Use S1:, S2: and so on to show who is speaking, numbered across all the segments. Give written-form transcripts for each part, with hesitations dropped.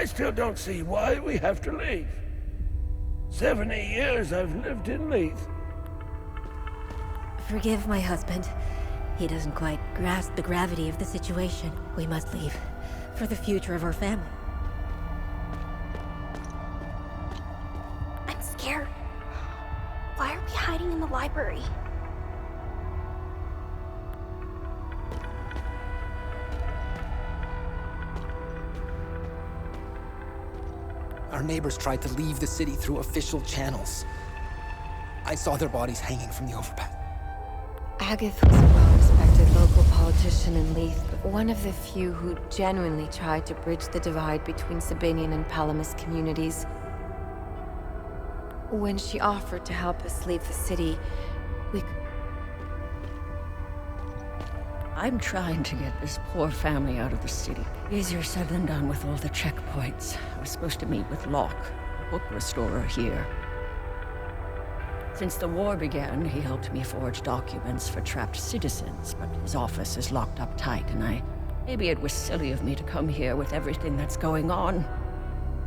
S1: I still don't see why we have to leave. 70 years I've lived in Leith.
S2: Forgive my husband. He doesn't quite grasp the gravity of the situation. We must leave. For the future of our family.
S3: I'm scared. Why are we hiding in the library?
S4: Our neighbors tried to leave the city through official channels. I saw their bodies hanging from the overpass.
S5: Agatha was a well-respected local politician in Leith, but one of the few who genuinely tried to bridge the divide between Sabinian and Palamas communities. When she offered to help us leave the city,
S6: I'm trying to get this poor family out of the city. Easier said than done with all the checkpoints. I was supposed to meet with Locke, the book restorer here. Since the war began, he helped me forge documents for trapped citizens, but his office is locked up tight, and maybe it was silly of me to come here with everything that's going on.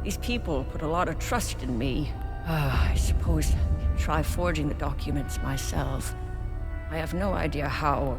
S6: These people put a lot of trust in me. I suppose I can try forging the documents myself. I have no idea how.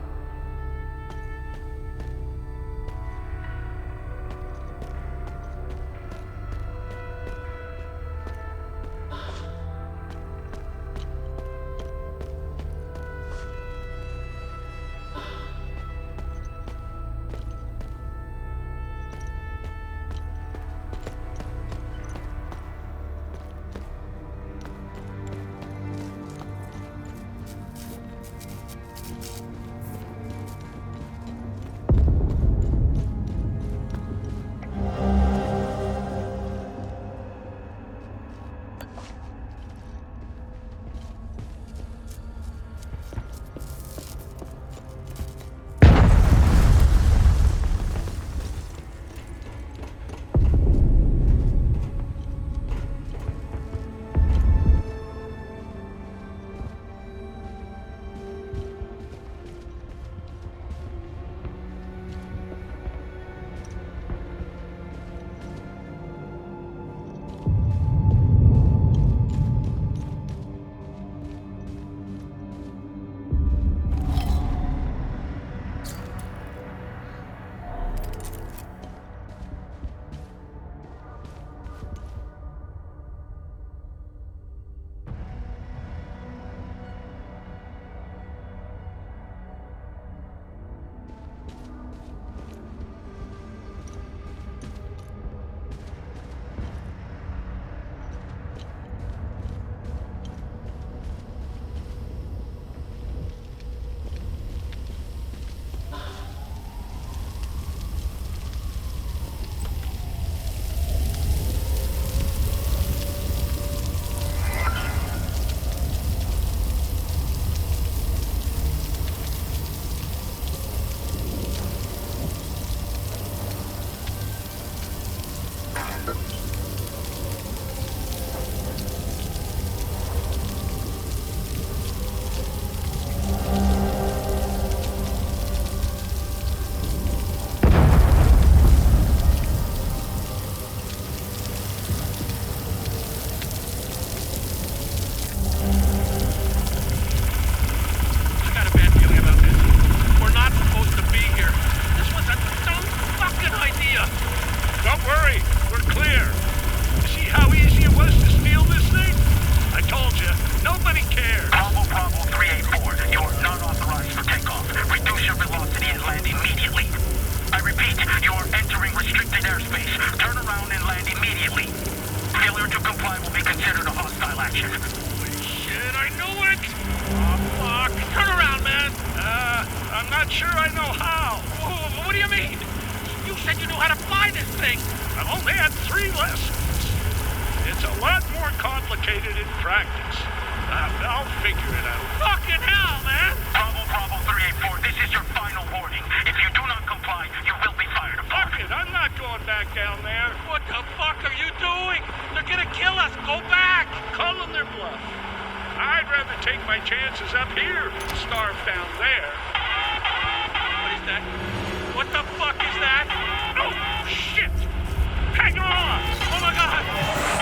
S7: Hang on! Oh my god!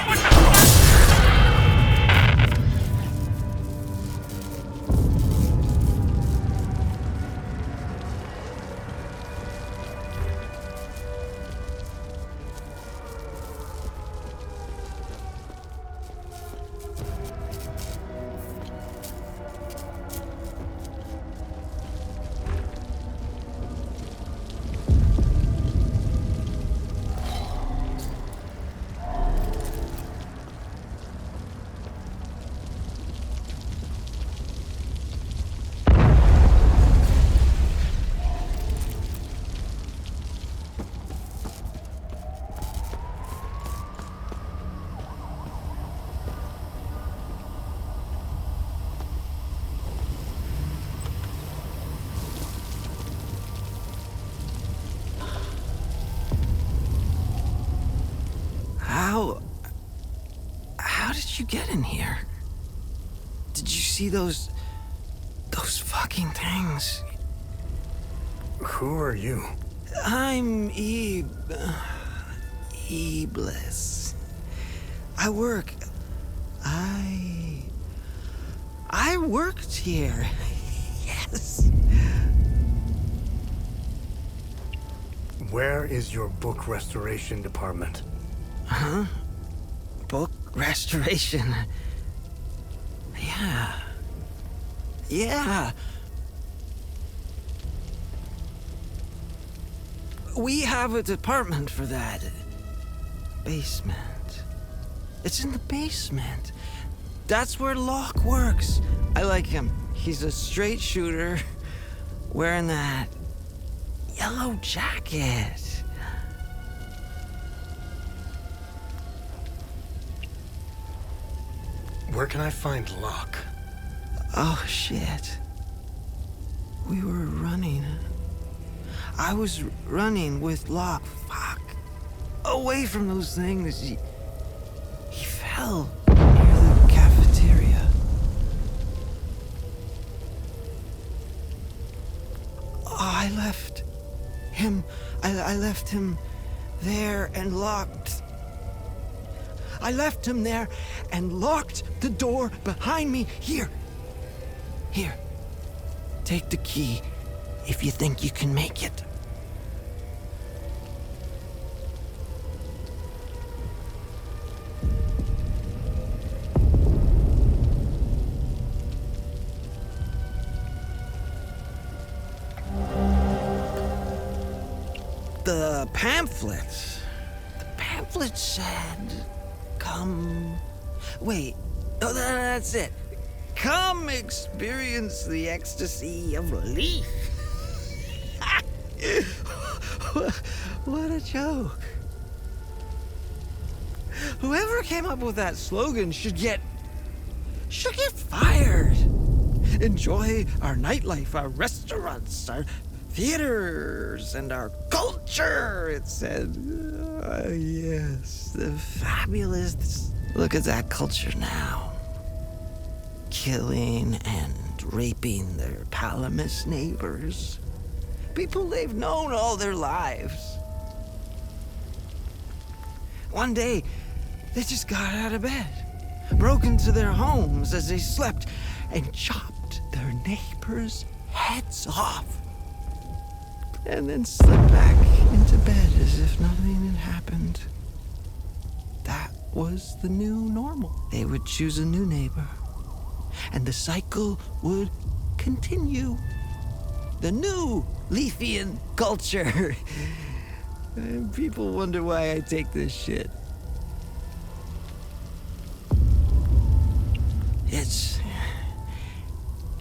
S7: What the fuck?
S8: How did you get in here? Did you see those fucking things?
S9: Who are you?
S8: I'm Iblis. I worked here. Yes.
S9: Where is your book restoration department?
S8: Huh? Book restoration? Yeah. We have a department for that. Basement. It's in the basement. That's where Locke works. I like him. He's a straight shooter, wearing that yellow jacket.
S9: Where can I find Locke?
S8: Oh, shit. We were running. I was running with Locke. Fuck. Away from those things. He fell near the cafeteria. Oh, I left him. I left him there and locked. I left him there and locked the door behind me. Here. Take the key if you think you can make it. The pamphlet said, come... Wait, oh, that's it. Come experience the ecstasy of relief. What a joke. Whoever came up with that slogan should get fired. Enjoy our nightlife, our restaurants, our theaters, and our culture, it said. Yes, the fabulous. Look at that culture now. Killing and raping their Palamas neighbors. People they've known all their lives. One day, they just got out of bed, broke into their homes as they slept, and chopped their neighbors' heads off. And then slipped back into bed as if nothing had happened. That was the new normal. They would choose a new neighbor, and the cycle would continue. The new Leafian culture. And people wonder why I take this shit.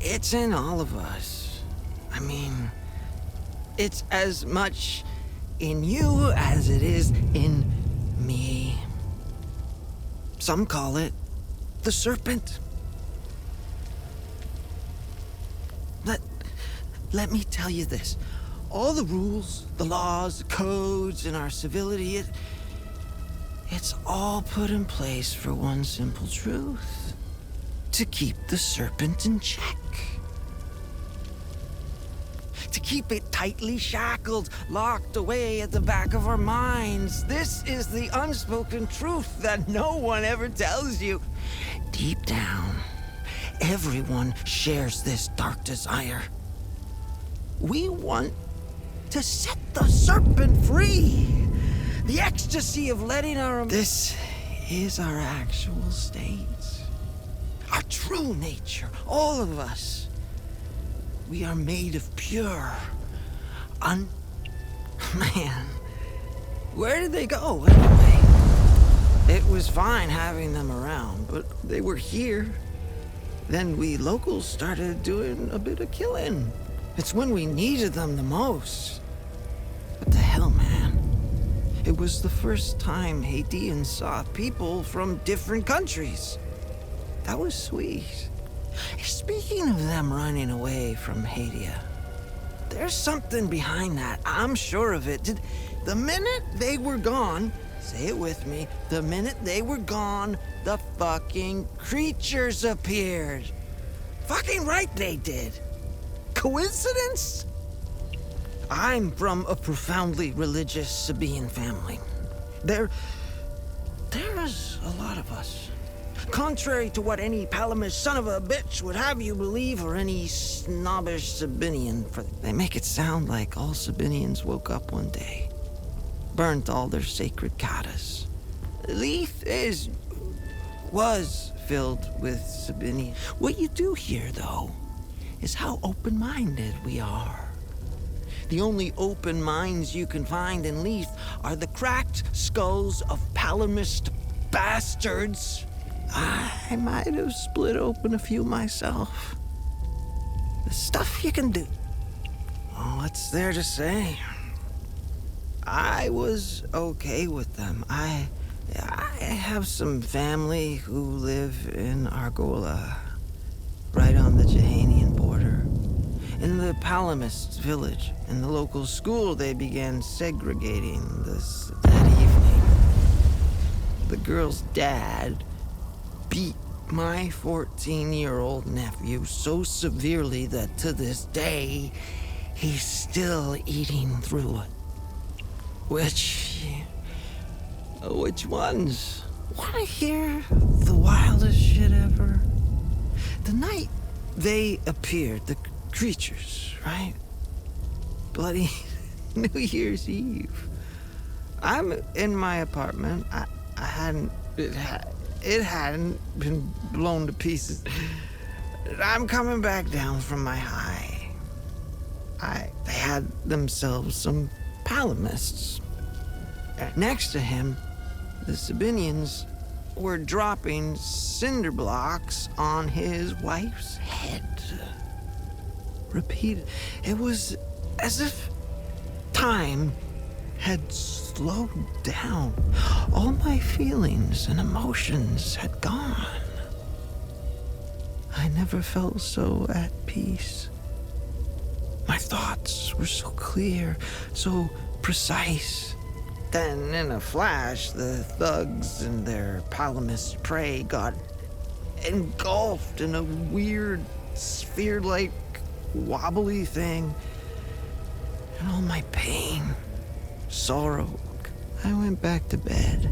S8: It's in all of us. I mean, it's as much in you as it is in me. Some call it the serpent. Let me tell you this. All the rules, the laws, the codes, and our civility, it's all put in place for one simple truth. To keep the serpent in check. to keep it tightly shackled, locked away at the back of our minds. This is the unspoken truth that no one ever tells you. Deep down, everyone shares this dark desire. We want to set the serpent free. The ecstasy of letting our... This is our actual state. Our true nature, all of us. We are made of pure, Man, where did they go anyway? It was fine having them around, but they were here. Then we locals started doing a bit of killing. It's when we needed them the most. What the hell, man? It was the first time Haitians saw people from different countries. That was sweet. Speaking of them running away from Haiti, there's something behind that. I'm sure of it. The minute they were gone, say it with me, the minute they were gone, the fucking creatures appeared. Fucking right they did. Coincidence? I'm from a profoundly religious Sabian family. There's a lot of us. Contrary to what any Palamish son of a bitch would have you believe, or any snobbish Sabinian, for they make it sound like all Sabinians woke up one day, burnt all their sacred katas. Leith was filled with Sabinian. What you do hear, though, is how open-minded we are. The only open minds you can find in Leith are the cracked skulls of Palamist bastards. I might have split open a few myself. The stuff you can do. Oh, what's there to say? I was okay with them. I have some family who live in Argola, right on the Jehanian border. In the Palamist village, in the local school, they began segregating that evening. The girl's dad beat my 14-year-old nephew so severely that to this day, he's still eating through it. Which ones? Wanna hear the wildest shit ever? The night they appeared, the creatures, right? Bloody New Year's Eve. I'm in my apartment. It hadn't been blown to pieces. I'm coming back down from my high. They had themselves some Palamists. Next to him, the Sabinians were dropping cinder blocks on his wife's head. Repeated. It was as if time had slowed down. All my feelings and emotions had gone. I never felt so at peace. My thoughts were so clear, so precise. Then, in a flash, the thugs and their Palamist prey got engulfed in a weird, sphere-like, wobbly thing. And all my pain, sorrow, I went back to bed.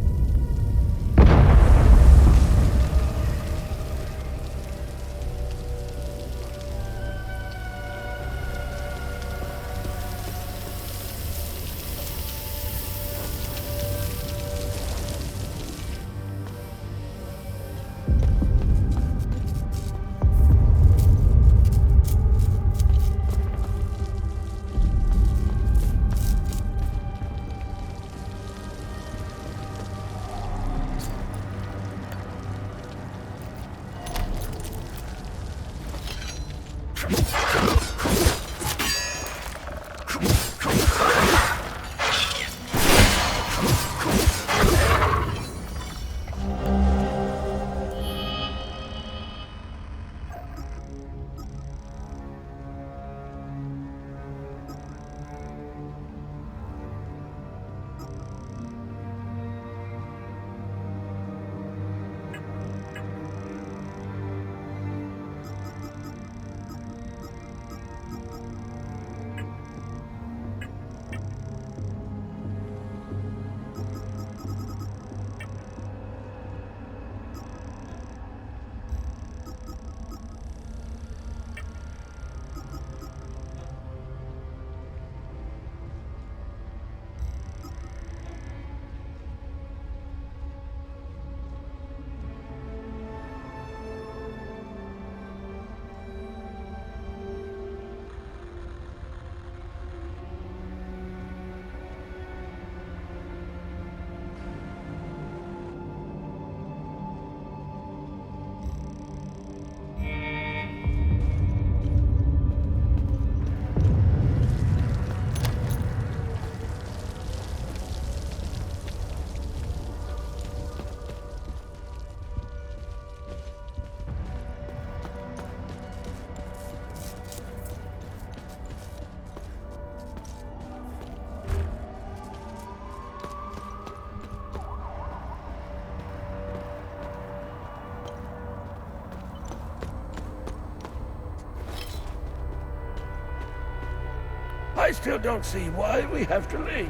S1: I still don't see why we have to leave.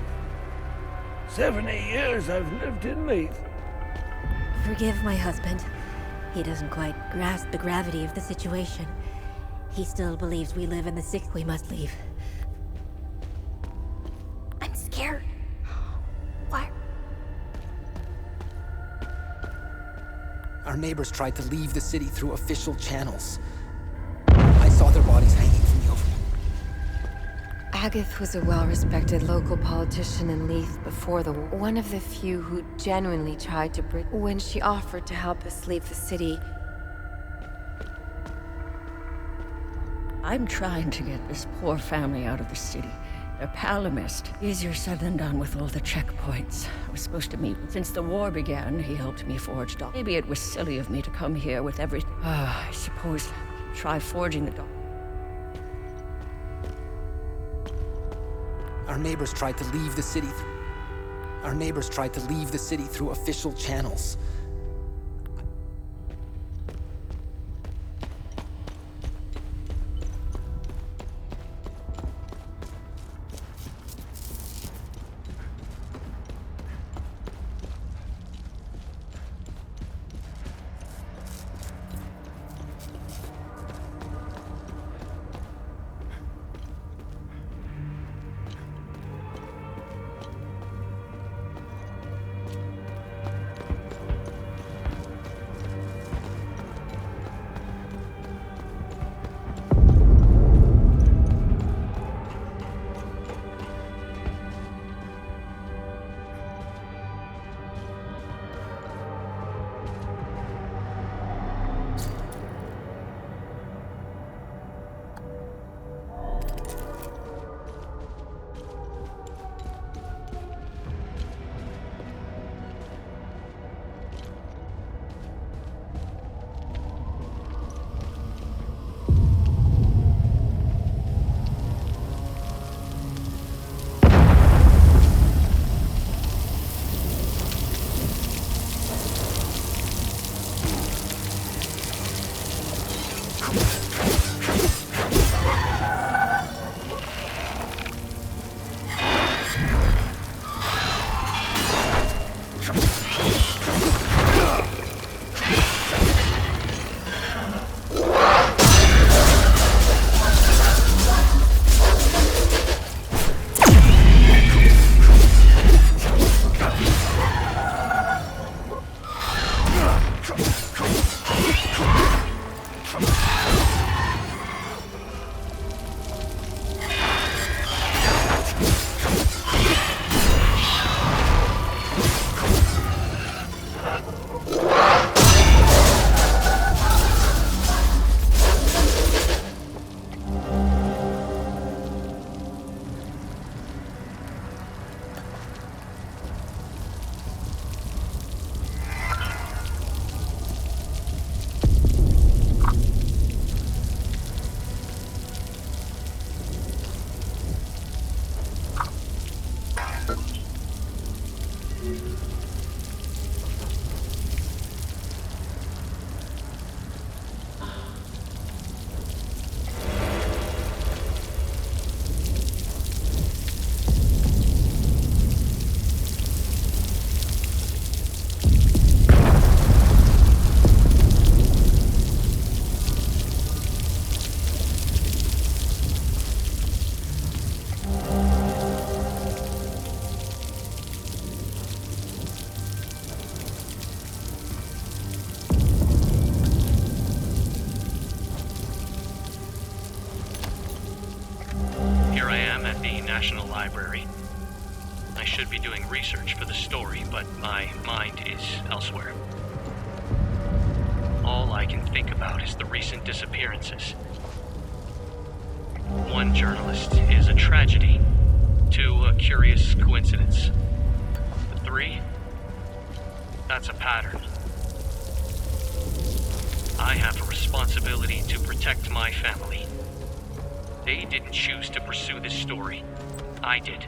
S1: 70 years I've lived in Leith.
S2: Forgive my husband. He doesn't quite grasp the gravity of the situation. He still believes we live in the sixth. We must leave.
S3: I'm scared. Why?
S4: Our neighbors tried to leave the city through official channels. I saw their bodies hanging from the overlook.
S5: Agatha was a well-respected local politician in Leith before the war. One of the few who genuinely tried to bridge. When she offered to help us leave the city,
S6: I'm trying to get this poor family out of the city. They're Palamist. Easier said than done with all the checkpoints. I was supposed to meet with. Since the war began, he helped me forge documents. Maybe it was silly of me to come here with everything. I suppose try forging the documents.
S4: Our neighbors tried to leave the city. Our neighbors tried to leave the city through official channels.
S7: National Library. I should be doing research for the story, but my mind is elsewhere. All I can think about is the recent disappearances. One journalist is a tragedy, two a curious coincidence. The three? That's a pattern. I have a responsibility to protect my family. They didn't choose to pursue this story. I did.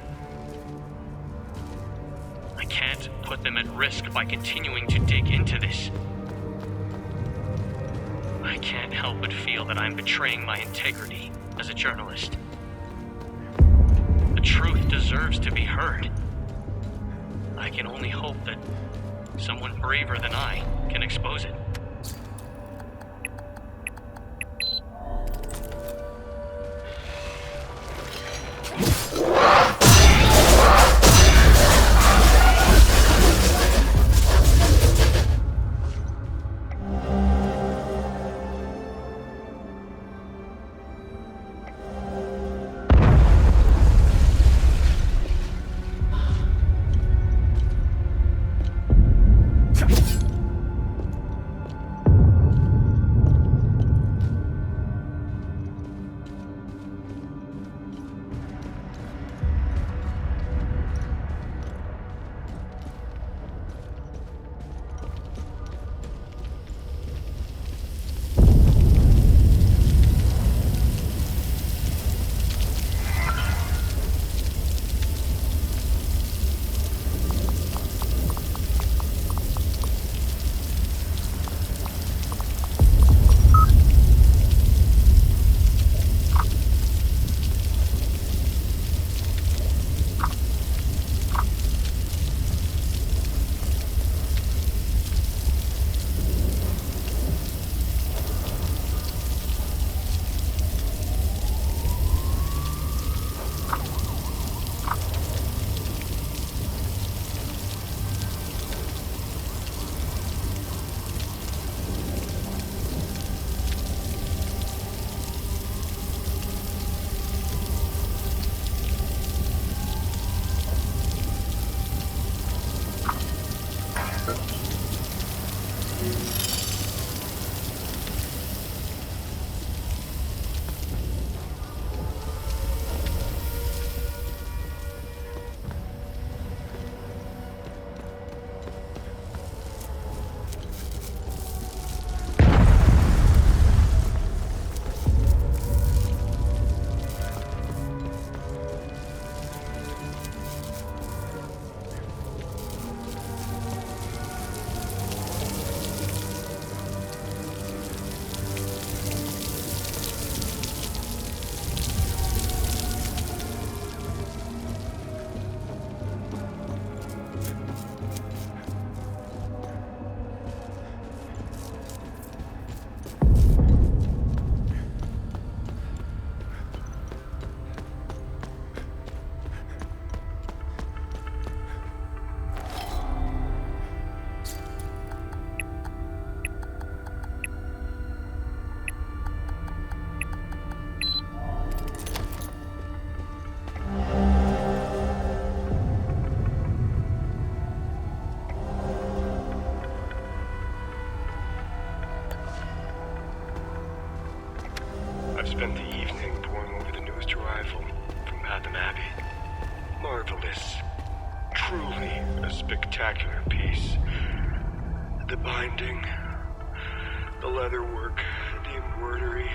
S7: I can't put them at risk by continuing to dig into this. I can't help but feel that I'm betraying my integrity as a journalist. truth deserves to be heard. I can only hope that someone braver than I can expose it.
S9: I've spent the evening poring over the newest arrival from Hatham Abbey. Marvelous. Truly a spectacular piece. The binding, the leatherwork, the embroidery,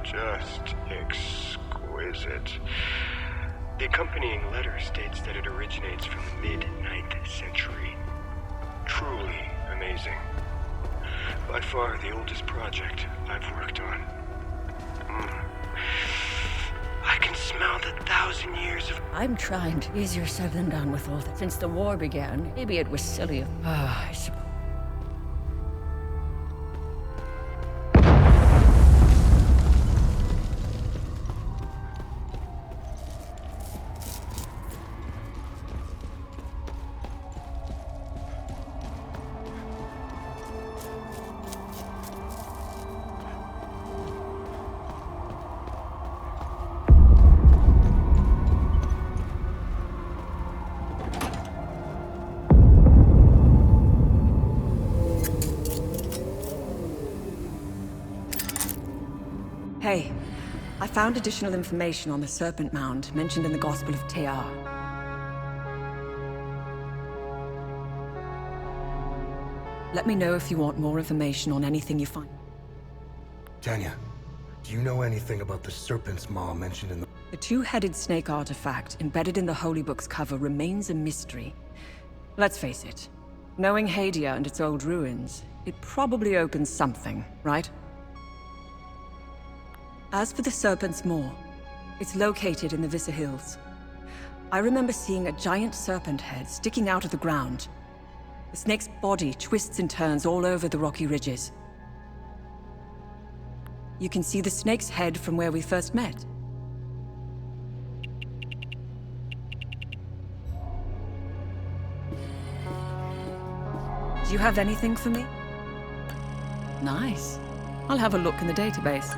S9: just exquisite. The accompanying letter states that it originates from the mid-9th century. Truly amazing. By far the oldest project I've worked on. I can smell the 1,000 years of...
S6: I'm trying to easier said than done with all that. Since the war began, maybe it was silly. I suppose.
S10: Hey, I found additional information on the Serpent Mound mentioned in the Gospel of Tear. Let me know if you want more information on anything you find.
S9: Tanya, do you know anything about the Serpent's Maw mentioned in the...
S10: The two-headed snake artifact embedded in the Holy Book's cover remains a mystery. Let's face it, knowing Hadia and its old ruins, it probably opens something, right? As for the Serpent's Maw, It's located in the Vissa Hills. I remember seeing a giant serpent head sticking out of the ground. The snake's body twists and turns all over the rocky ridges. You can see the snake's head from where we first met. Do you have anything for me? Nice. I'll have a look in the database.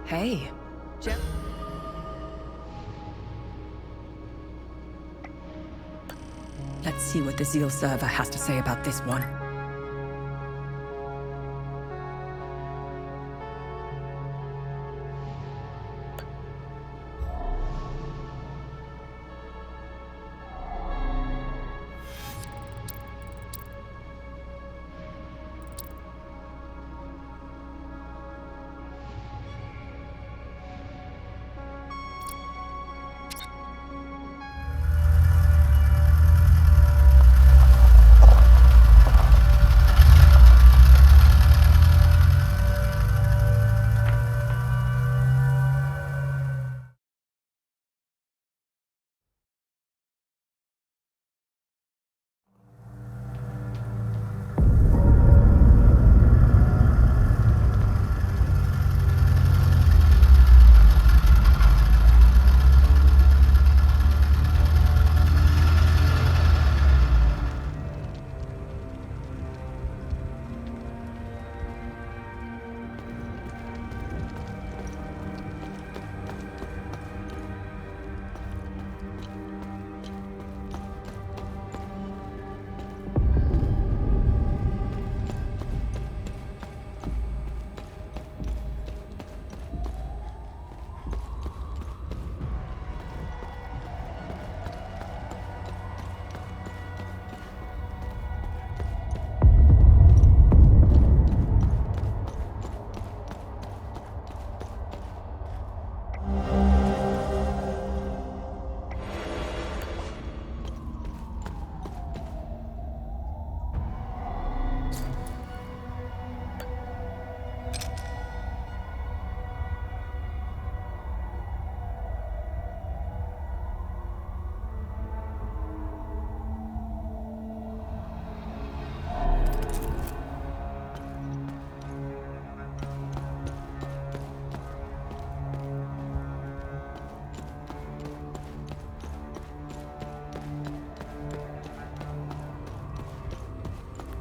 S10: Hey, Jeff. Let's see what the Zeal server has to say about this one.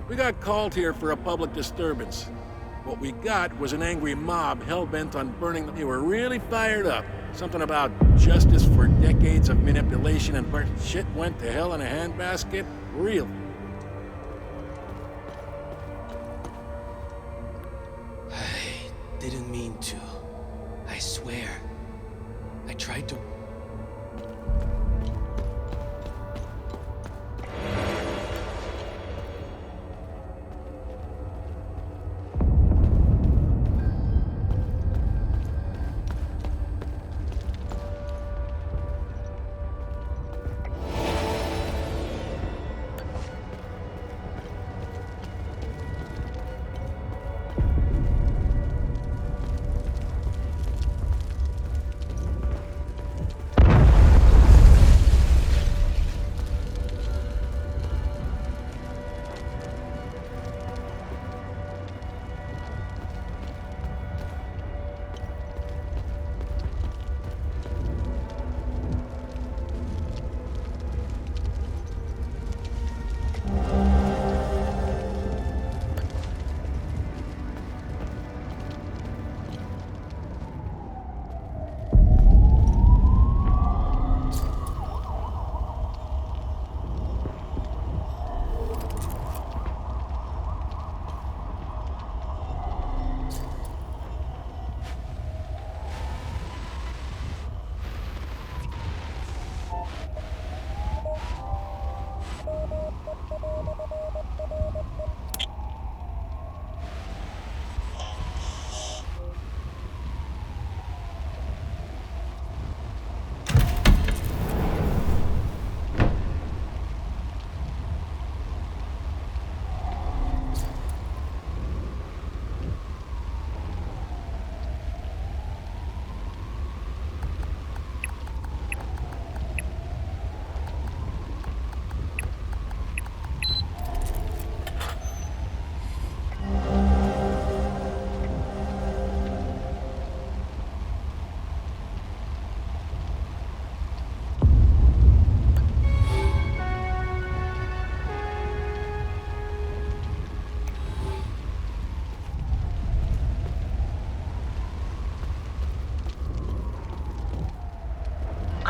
S1: We got called here for a public disturbance. What we got was an angry mob hell-bent on burning. They were really fired up. Something about justice for decades of manipulation and shit went to hell in a handbasket. Real.
S4: I didn't mean to. I swear. I tried to...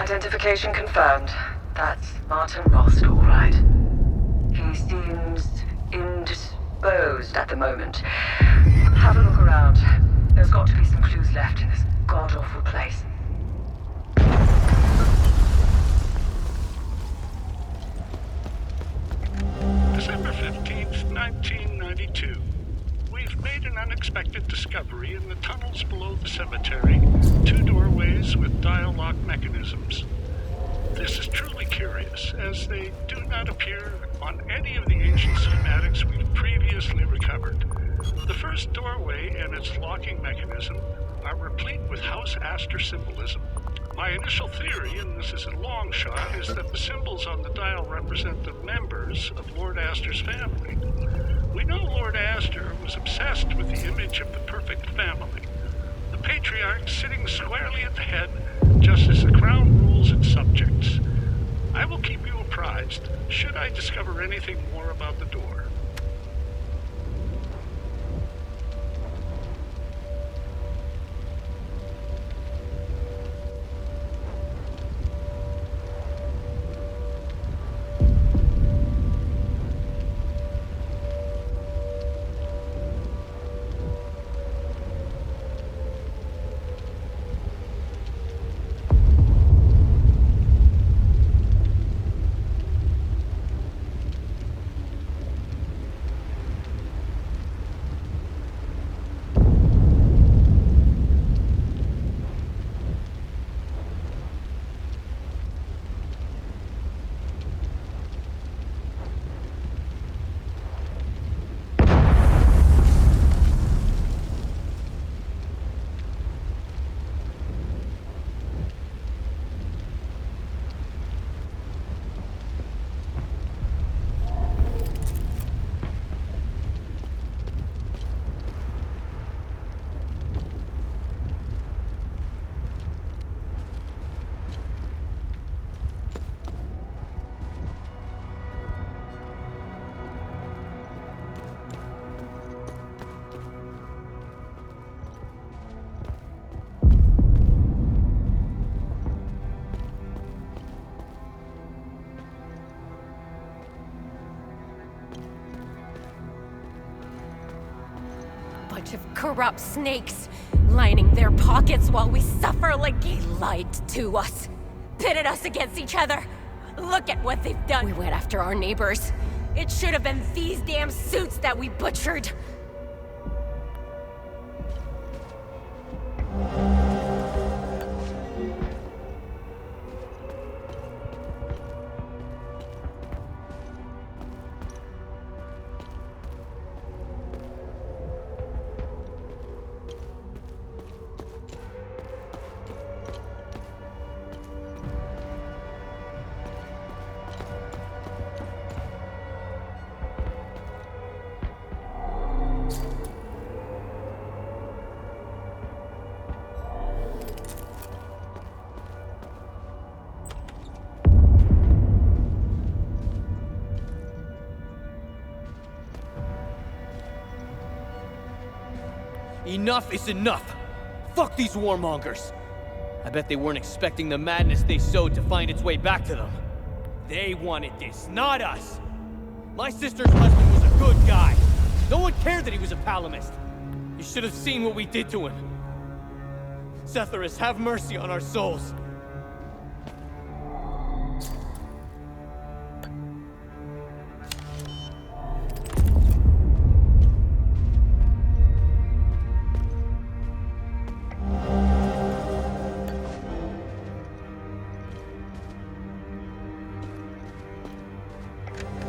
S10: Identification confirmed. That's Martin Rost, all right. He seems indisposed at the moment. Have a look around. There's got to be some clues left in this god-awful place.
S11: December 15th, 1992. We've made an unexpected discovery in the tunnels below the cemetery. 2 doorways with dial-lock mechanisms. This is truly curious, as they do not appear on any of the ancient schematics we've previously recovered. The first doorway and its locking mechanism are replete with House Astor symbolism. My initial theory, and this is a long shot, is that the symbols on the dial represent the members of Lord Astor's family. We know Lord Astor was obsessed with the image of the perfect family. The patriarch sitting squarely at the head, just as the crown rules its subjects. I will keep you apprised, should I discover anything more about the door.
S2: Bunch of corrupt snakes, lining their pockets while we suffer like he lied to us. Pitted us against each other. Look at what they've done. We went after our neighbors. It should have been these damn suits that we butchered.
S12: Enough is enough! Fuck these warmongers! I bet they weren't expecting the madness they sowed to find its way back to them. They wanted this, not us! My sister's husband was a good guy. No one cared that he was a Palamist. You should have seen what we did to him. Setharus, have mercy on our souls.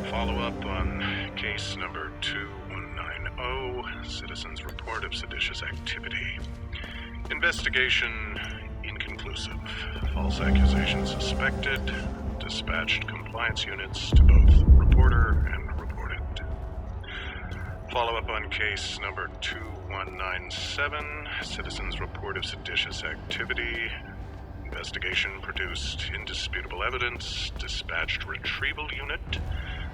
S11: Follow-up on case number 2190, Citizen's Report of Seditious Activity. Investigation inconclusive. False accusations suspected. Dispatched compliance units to both reporter and reported. Follow-up on case number 2197, Citizen's Report of Seditious Activity. Investigation produced indisputable evidence. Dispatched retrieval unit.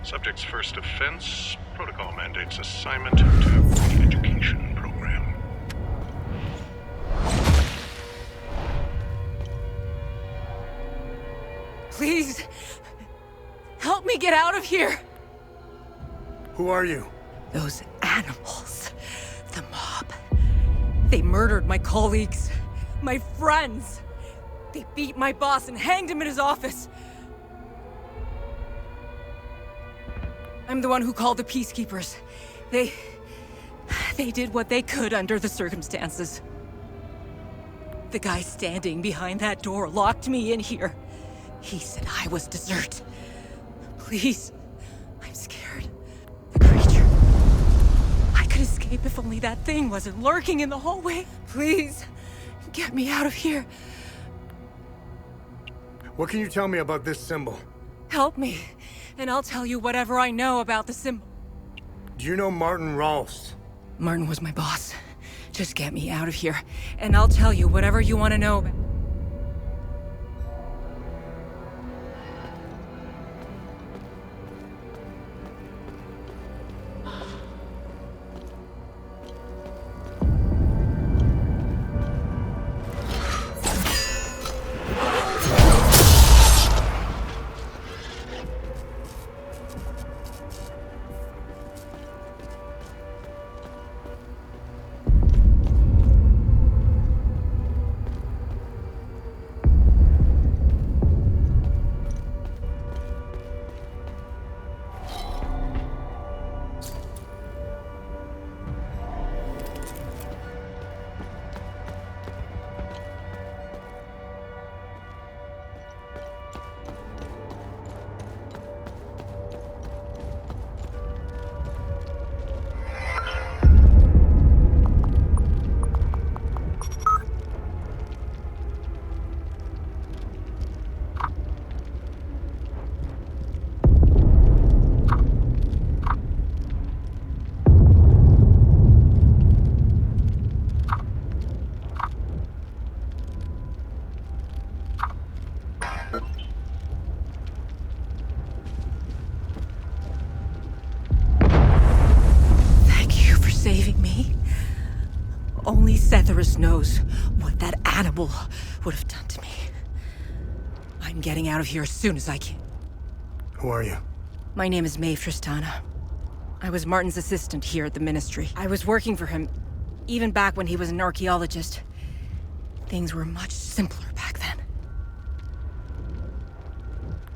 S11: Subject's first offense. Protocol mandates assignment to re-education program.
S13: Please, help me get out of here.
S14: Who are you?
S13: Those animals. The mob. They murdered my colleagues. My friends. They beat my boss and hanged him in his office. I'm the one who called the peacekeepers. They did what they could under the circumstances. The guy standing behind that door locked me in here. He said I was dessert. Please, I'm scared. The creature. I could escape if only that thing wasn't lurking in the hallway. Please, get me out of here.
S14: What can you tell me about this symbol?
S13: Help me, and I'll tell you whatever I know about the symbol.
S14: Do you know Martin Rolst?
S13: Martin was my boss. Just get me out of here, and I'll tell you whatever you want to know about. Saving me. Only Setherus knows what that animal would have done to me. I'm getting out of here as soon as I can.
S14: Who are you?
S13: My name is Maeve Tristana. I was Martin's assistant here at the Ministry. I was working for him, even back when he was an archaeologist. Things were much simpler back then.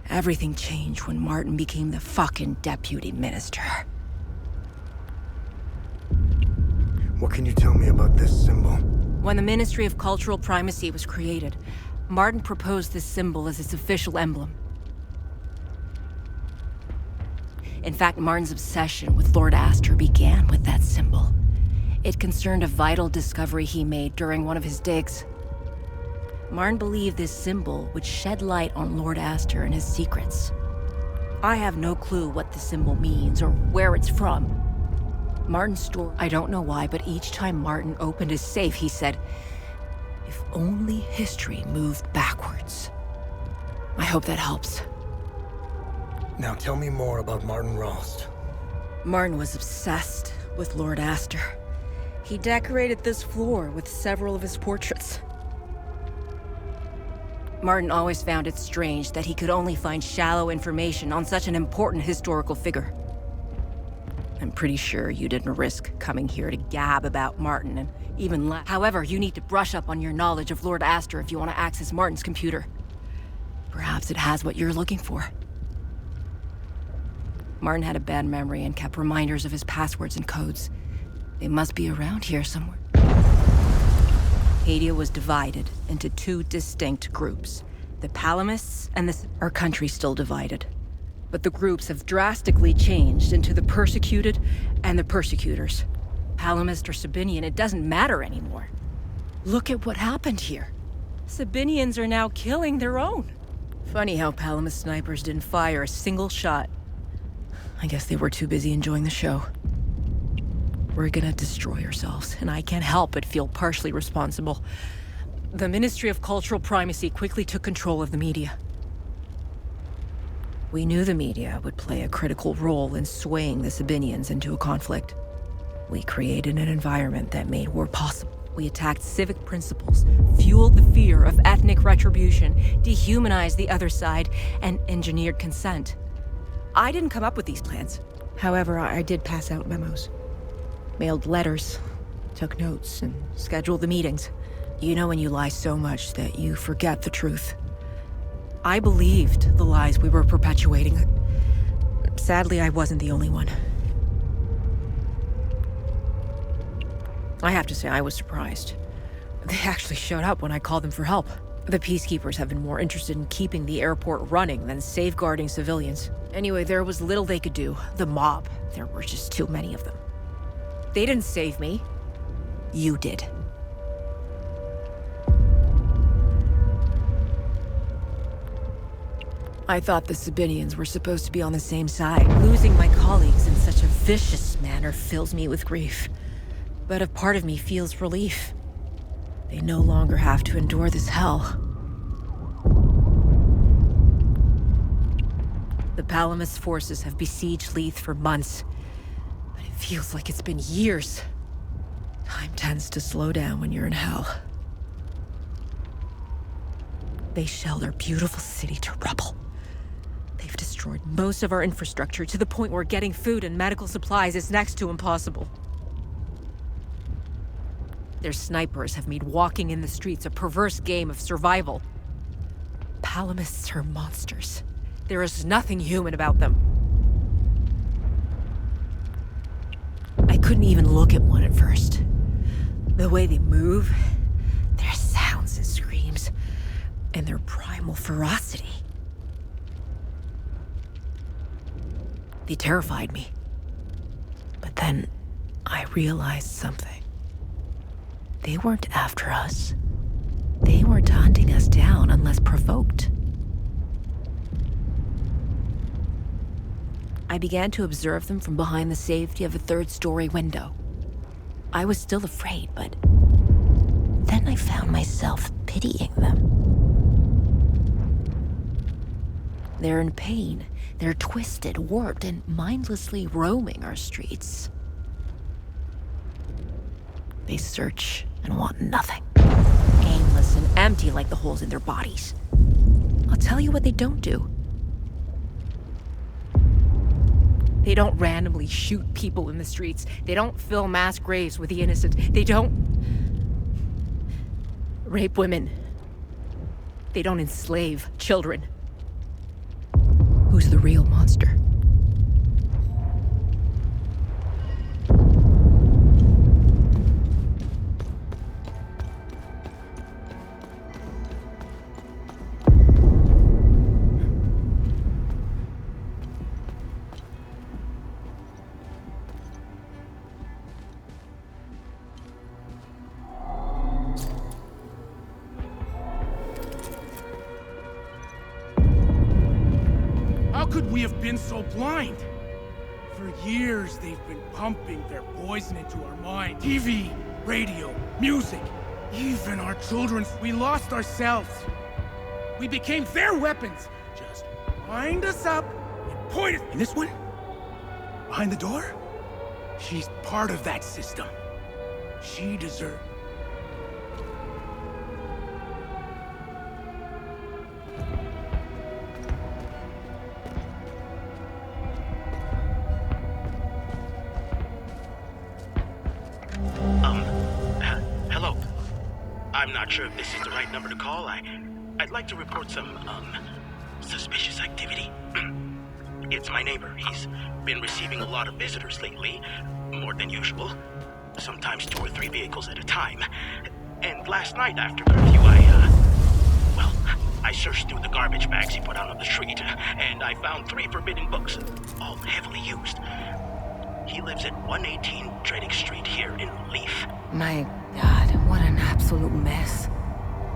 S13: Everything changed when Martin became the fucking deputy minister.
S14: What can you tell me about this symbol?
S13: When the Ministry of Cultural Primacy was created, Martin proposed this symbol as its official emblem. In fact, Martin's obsession with Lord Astor began with that symbol. It concerned a vital discovery he made during one of his digs. Martin believed this symbol would shed light on Lord Astor and his secrets. I have no clue what the symbol means or where it's from. Martin's story, I don't know why, but each time Martin opened his safe, he said, "If only history moved backwards." I hope that helps.
S14: Now tell me more about Martin Rolst.
S13: Martin was obsessed with Lord Astor. He decorated this floor with several of his portraits. Martin always found it strange that he could only find shallow information on such an important historical figure. I'm pretty sure you didn't risk coming here to gab about Martin and even laugh. However, you need to brush up on your knowledge of Lord Astor if you want to access Martin's computer. Perhaps it has what you're looking for. Martin had a bad memory and kept reminders of his passwords and codes. They must be around here somewhere. Hadia was divided into two distinct groups. The Palamists and our country still divided. But the groups have drastically changed into the persecuted and the persecutors. Palamist or Sabinian, it doesn't matter anymore. Look at what happened here. Sabinians are now killing their own. Funny how Palamist snipers didn't fire a single shot. I guess they were too busy enjoying the show. We're gonna destroy ourselves, and I can't help but feel partially responsible. The Ministry of Cultural Primacy quickly took control of the media. We knew the media would play a critical role in swaying the Sabinians into a conflict. We created an environment that made war possible. We attacked civic principles, fueled the fear of ethnic retribution, dehumanized the other side, and engineered consent. I didn't come up with these plans. However, I did pass out memos. Mailed letters, took notes, and scheduled the meetings. You know when you lie so much that you forget the truth. I believed the lies we were perpetuating. Sadly, I wasn't the only one. I have to say, I was surprised. They actually showed up when I called them for help. The peacekeepers have been more interested in keeping the airport running than safeguarding civilians. Anyway, there was little they could do. The mob, there were just too many of them. They didn't save me. You did. I thought the Sabinians were supposed to be on the same side. Losing my colleagues in such a vicious manner fills me with grief. But a part of me feels relief. They no longer have to endure this hell. The Palamas forces have besieged Leith for months, but it feels like it's been years. Time tends to slow down when you're in hell. They shelled our beautiful city to rubble. They've destroyed most of our infrastructure to the point where getting food and medical supplies is next to impossible. Their snipers have made walking in the streets a perverse game of survival. Palamists are monsters. There is nothing human about them. I couldn't even look at one at first. The way they move, their sounds and screams, and their primal ferocity. They terrified me. But then I realized something. They weren't after us. They weren't hunting us down unless provoked. I began to observe them from behind the safety of a third-story window. I was still afraid, but then I found myself pitying them. They're in pain. They're twisted, warped, and mindlessly roaming our streets. They search and want nothing. Aimless and empty like the holes in their bodies. I'll tell you what they don't do. They don't randomly shoot people in the streets. They don't fill mass graves with the innocent. They don't rape women. They don't enslave children. Who's the real monster?
S15: How could we have been so blind? For years, they've been pumping their poison into our mind. TV, radio, music, even our children. We lost ourselves. We became their weapons. Just wind us up and point us. And this one? Behind the door? She's part of that system. She deserves...
S16: Hello. I'm not sure if this is the right number to call. I'd like to report some, suspicious activity. It's my neighbor. He's been receiving a lot of visitors lately, more than usual. Sometimes 2 or 3 vehicles at a time. And last night after curfew, I searched through the garbage bags he put out on the street, and I found 3 forbidden books, all heavily used. He lives at 118 Trading Street here in Leith.
S5: My God, what an absolute mess.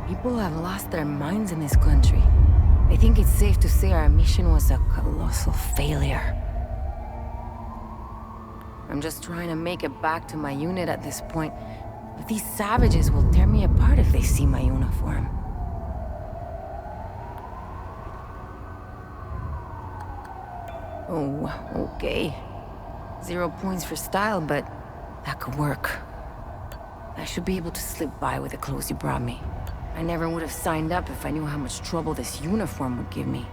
S5: People have lost their minds in this country. I think it's safe to say our mission was a colossal failure. I'm just trying to make it back to my unit at this point. But these savages will tear me apart if they see my uniform. Oh, okay. 0 points for style, but that could work. I should be able to slip by with the clothes you brought me. I never would have signed up if I knew how much trouble this uniform would give me.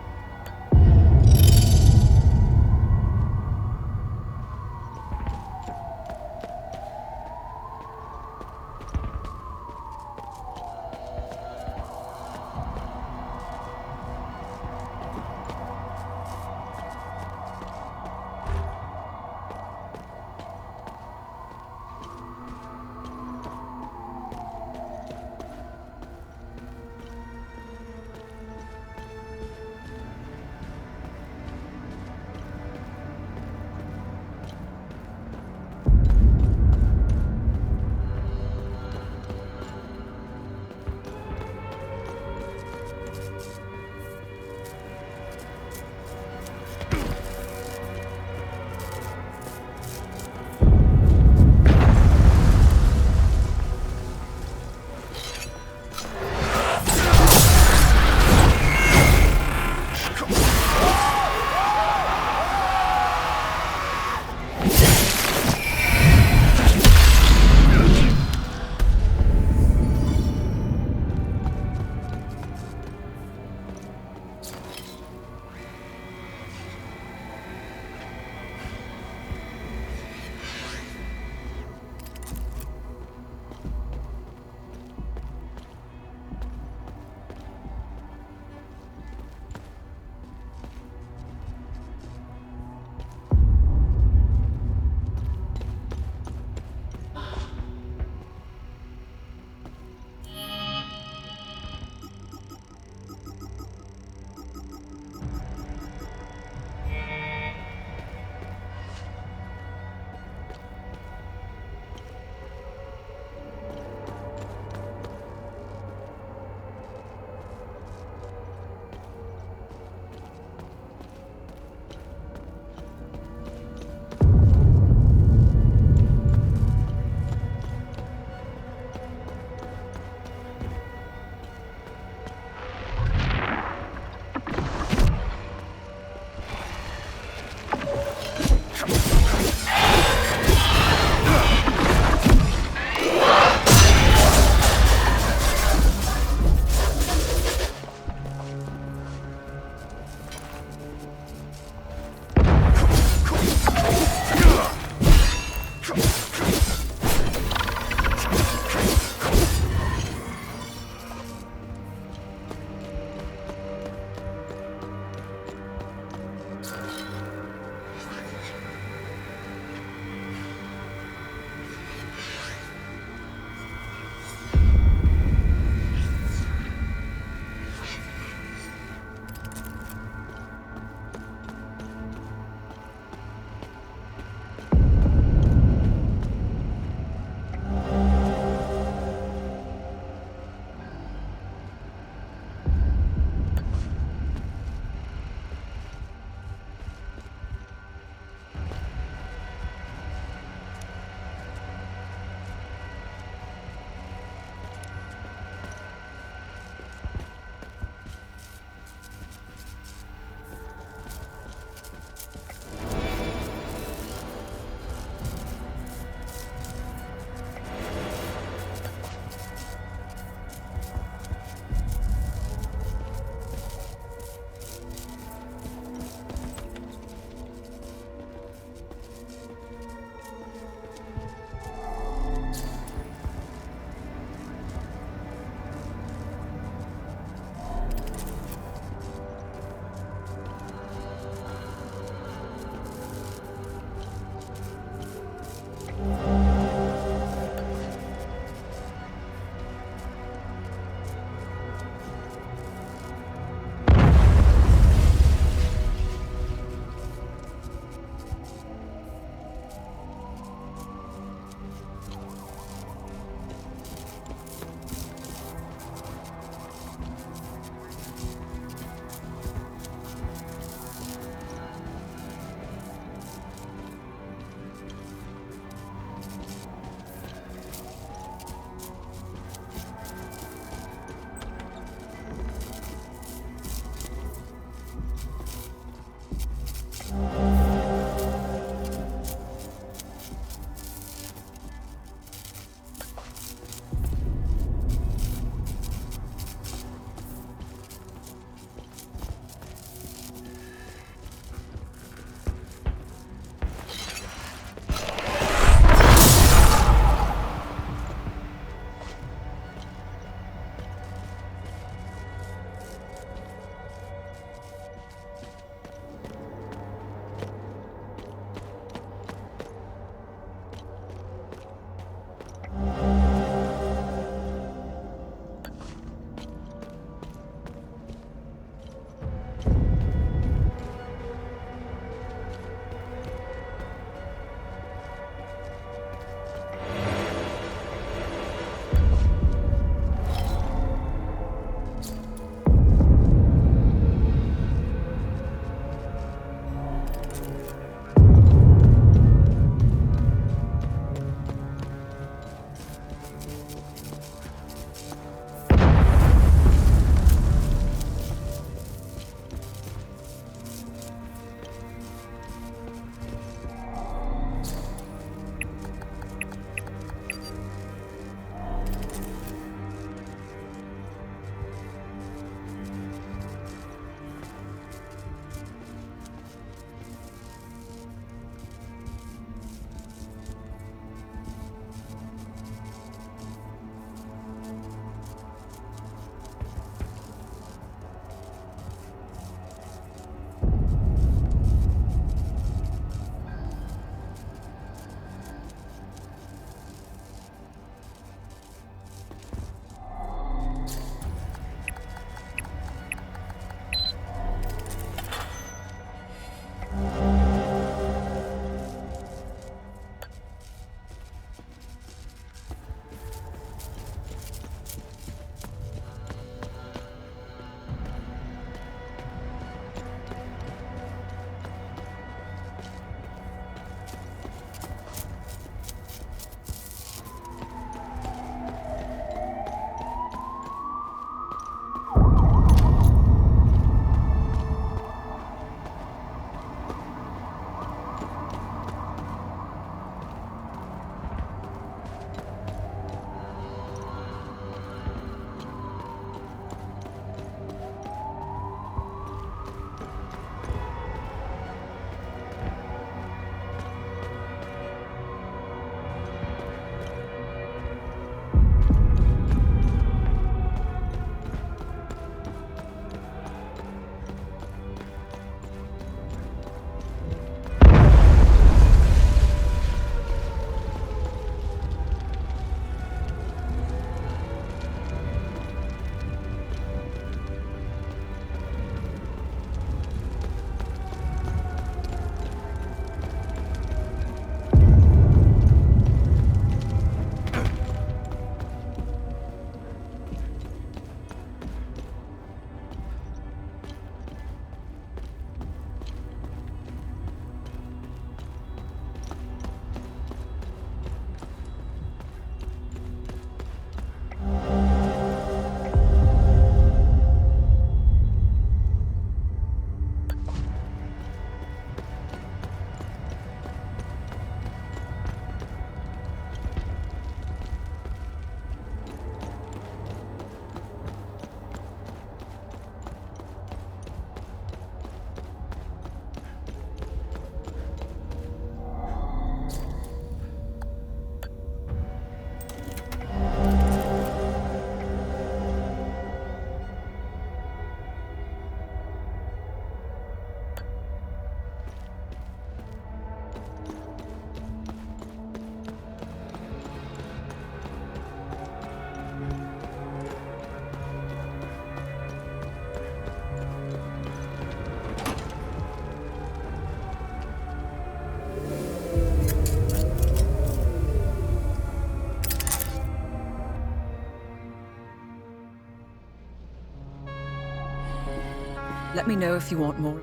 S13: Let me know if you want more.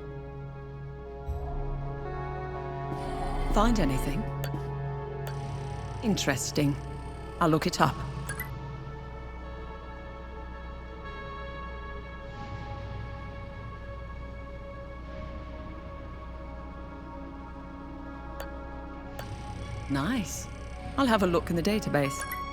S13: Find anything? Interesting. I'll look it up. Nice. I'll have a look in the database.